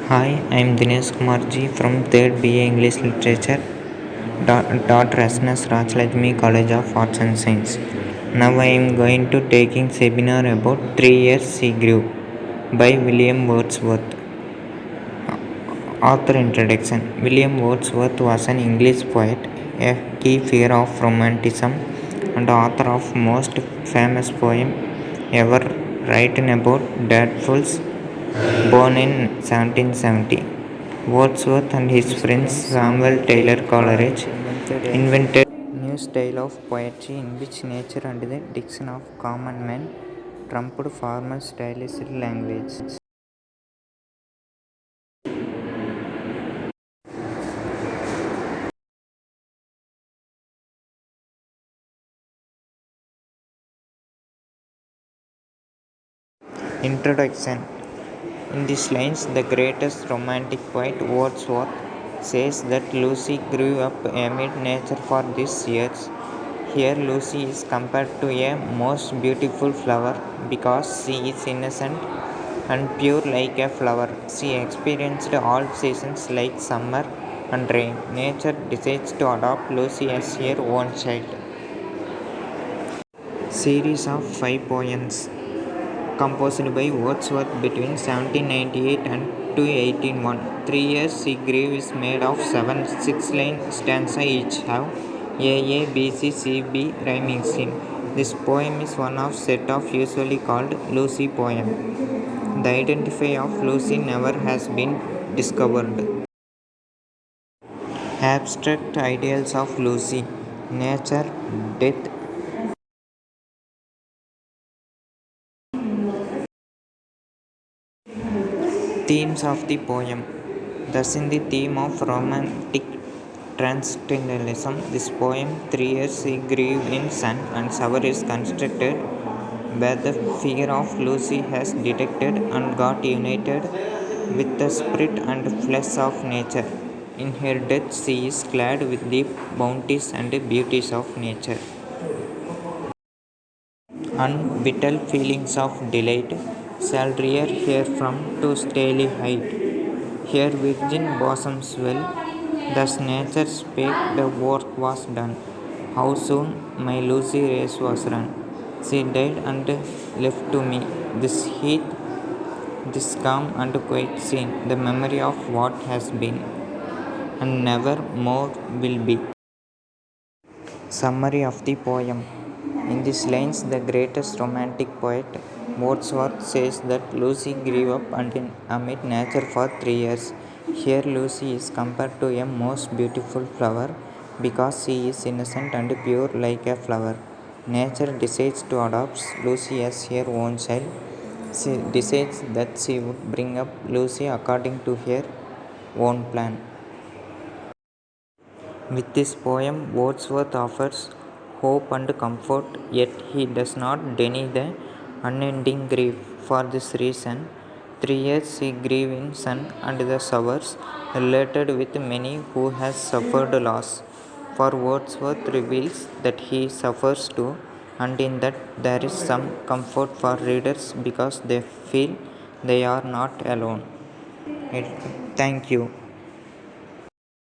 Hi, I am Dinesh Kumarji from 3rd BA English Literature, taught Rasmus Rajlakshmi College of Arts and Science. Now I am going to taking seminar about 3 Years She Grew by William Wordsworth. Author introduction. William Wordsworth was an English poet, a key figure of Romanticism, and author of most famous poem ever written about Dreadfuls, born in 1770. Wordsworth and his friend Samuel Taylor Coleridge invented a new style of poetry in which nature and the diction of common men trumped formal stylized language. Introduction. In these lines, the greatest romantic poet Wordsworth says that Lucy grew up amid nature for these years. Here, Lucy is compared to a most beautiful flower because she is innocent and pure like a flower. She experienced all seasons like summer and rain. Nature decides to adopt Lucy as her own child. Series of 5 poems composed by Wordsworth between 1798 and 1801. 3 Years She Grew is made of 7 6-line stanzas each have A, B, C, C, B rhyming scheme. This poem is one of set of usually called Lucy poem. The identity of Lucy never has been discovered. Abstract ideals of Lucy: nature, death. Themes of the poem. Thus, in the theme of romantic transcendentalism, this poem, 3 Years She Grew in Sun and Shower, is constructed where the figure of Lucy has detected and got united with the spirit and flesh of nature. In her death, she is clad with the bounties and beauties of nature. Unbridled feelings of delight shall rear her from too stately height. Her virgin bosom swell, thus nature spake, the work was done. How soon my Lucy race was run. She died and left to me this heath, this calm and quiet scene, the memory of what has been, and never more will be. Summary of the poem. In these lines, the greatest romantic poet Wordsworth says that Lucy grew up amid nature for 3 years. Here, Lucy is compared to a most beautiful flower because she is innocent and pure like a flower. Nature decides to adopt Lucy as her own child. She decides that she would bring up Lucy according to her own plan. With this poem, Wordsworth offers hope and comfort, yet he does not deny the unending grief. For this reason, 3 Years She Grew in Sun and the Showers related with many who has suffered loss. For Wordsworth reveals that he suffers too, and in that there is some comfort for readers because they feel they are not alone. Thank you.